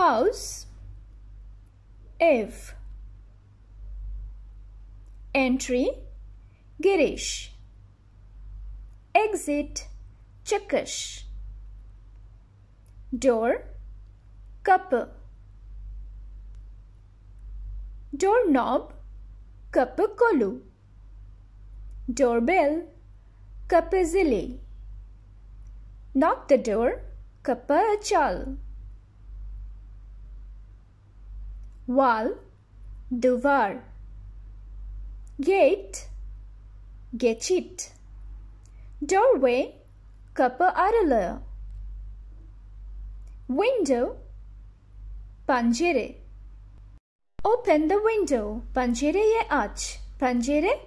House, if. Entry, girish. Exit, Turkish. Door, kapı. Doorknob, kapı kolu. Doorbell, kapı zili. Knock the door, kapı çal. Wall, duvar. Gate, geçit. Doorway, kapı aralığı. Window, pencere. Open the window, pencereyi aç. Pencere,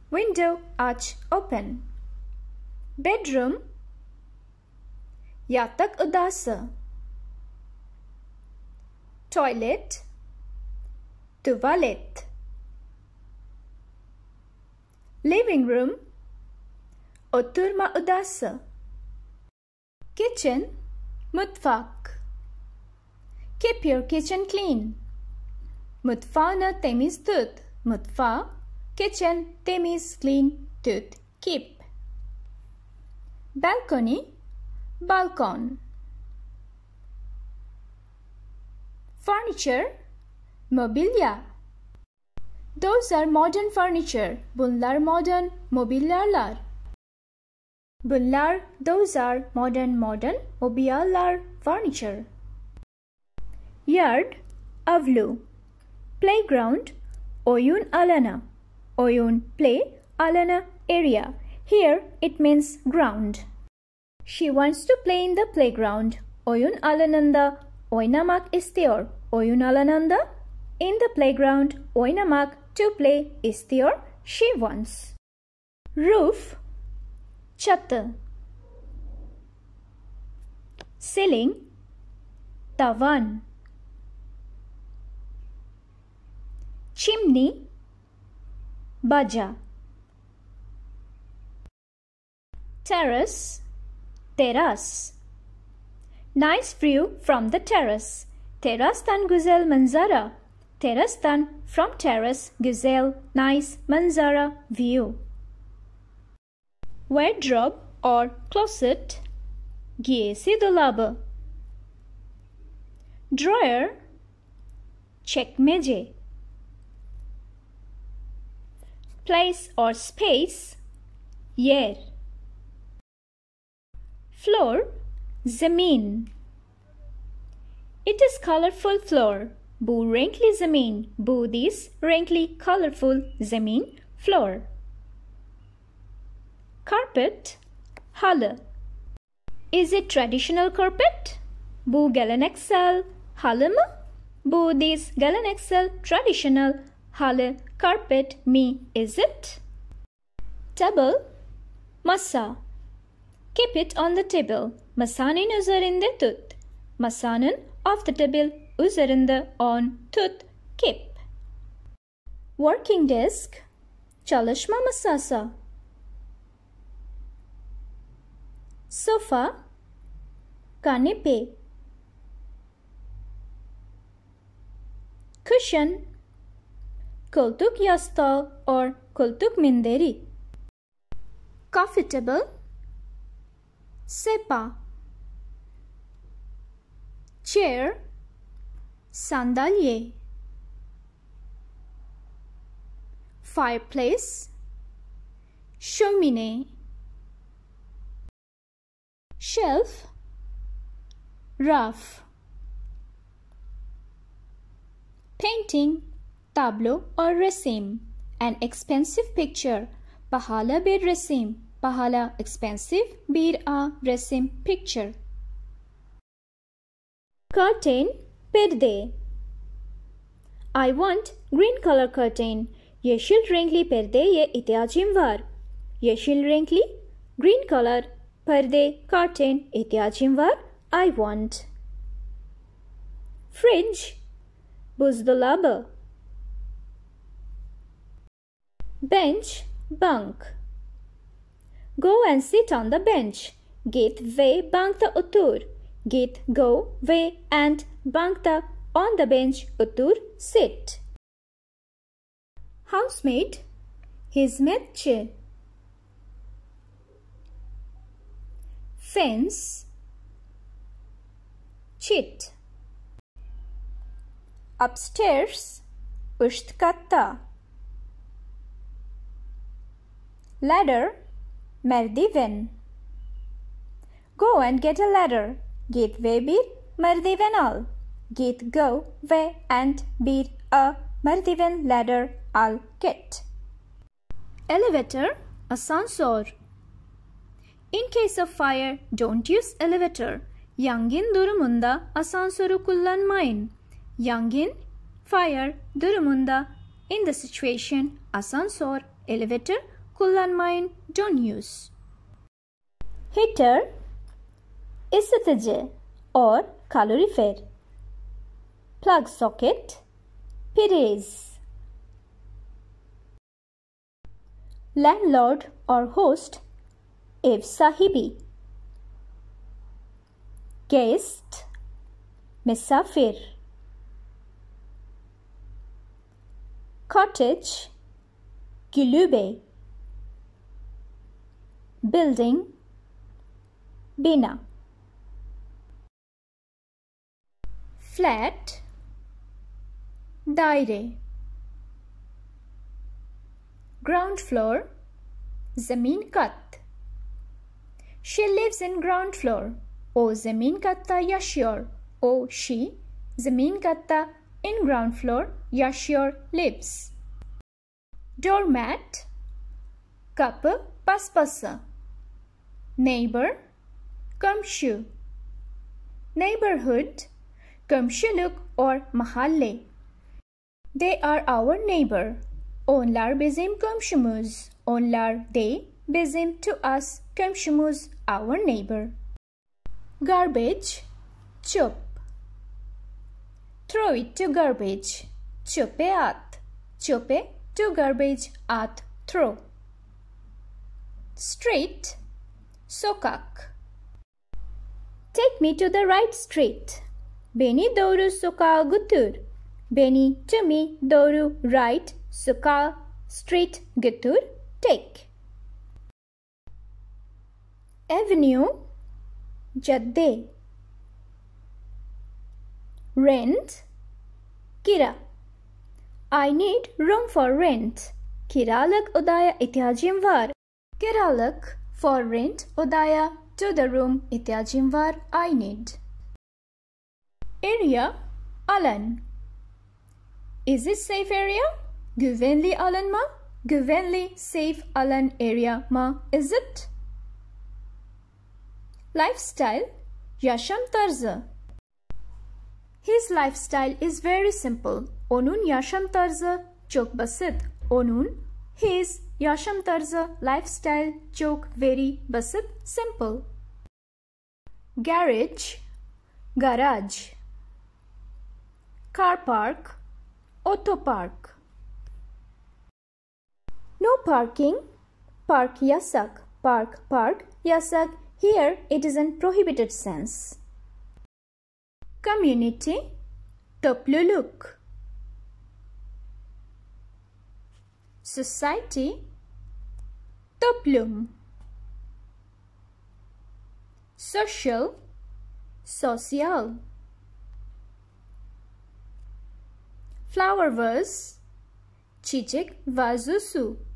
window, aç, open. Bedroom, yatak odası. Toilet, tuvalet. Living room, oturma odası. Kitchen, mutfak. Keep your kitchen clean. Mutfağını temiz tut. Mutfağı, kitchen, temiz, clean, tut, keep. Balcony, balkon. Furniture, mobilya. Those are modern furniture. Bunlar modern mobilyalar. Those are modern mobilyalar, furniture. Yard, avlu. Playground, oyun alanı. Oyun, play, alanı, area. Here it means ground. She wants to play in the playground. Oyun alanında oynamak istiyor. Oyun alanında, in the playground, oynamak, to play, istiyor, she wants. Roof, çatı. Ceiling, tavan. Chimney, baca. Terrace, teras. Nice view from the terrace. Terastan güzel manzara. Terastan, from terrace, güzel, nice, manzara, view. Wardrobe or closet, giysi dolabı. Drawer, çekmece. Place or space, yer. Floor, zemin. It is colorful floor. Bu renkli zemin. Bu this renkli, colorful zemin, floor. Carpet, halı. Is it traditional carpet? Bu geleneksel halı mı? Bu this geleneksel, traditional halı, carpet mi, is it? Table, masa. Keep it on the table. Masanın üzerinde tut. Masanın off the table, üzerinde, on, tut, keep. Working desk, çalışma masası. Sofa, kanepe. Cushion, koltuk yastığı or koltuk minderi. Coffee table, sepa. Chair, sandalye. Fireplace, şömine. Shelf, raf. Painting, tablo or resim. An expensive picture. Pahalı bir resim. Pahalı, expensive, bir resim, picture. Curtain, perde. I want green color curtain. Yeşil renkli perdeye ihtiyacım var. Yeşil renkli, green color, perde, curtain, ihtiyacım var. I want. Fridge, buzdolabı. Bench, bank. Go and sit on the bench. Git ve bankta otur. Git, go ve and bankta on the bench otur sit. Housemaid hizmetçi. Fence çit. Upstairs üst katta. Ladder merdiven. Go and get a ladder. Git ve bir merdiven al. Git go ve and bir a merdiven ladder al get. Elevator asansör. In case of fire, don't use elevator. Yangın durumunda asansörü kullanmayın. Yangın, fire durumunda, in the situation, asansör, elevator kullanmayın, don't use. Heater, ısıtıcı or kalorifer. Plug socket, prize. Landlord or host, ev sahibi. Guest, misafir. Cottage, kulübe. Building, bina. Flat, daire. Ground floor, zemin kat. She lives in ground floor. O zemin katta yaşıyor. O she zemin katta in ground floor yaşıyor lives. Doormat, kapı paspası. Neighbor, komşu. Neighborhood, komşuluk or mahalle. They are our neighbor. Onlar bizim komşumuz. Onlar they bizim to us komşumuz our neighbor. Garbage, çöp. Throw it to garbage. Çöpe at. Çöpe to garbage at throw. Street, sokak. Take me to the right street. Beni doğru sokağa götür. Beni to me doğru right sokağa street götür take. Avenue, cadde. Rent, kira. I need room for rent. Kiralık odaya ihtiyacım var. Kiralık for rent odaya to the room ihtiyacım var. I need. Area, alan. Is it safe area? Güvenli alan mı? Güvenli safe alan area mı? Is it? Lifestyle, yaşam tarzı. His lifestyle is very simple. Onun yaşam tarzı çok basit. His yaşam tarzı lifestyle çok very basit, simple. Garage, garage. Car park, otopark. No parking, park yasak. Park yasak. Here it is in prohibited sense. Community, topluluk. Society, toplum. Social, sosyal. Flower vase, çiçek vazosu.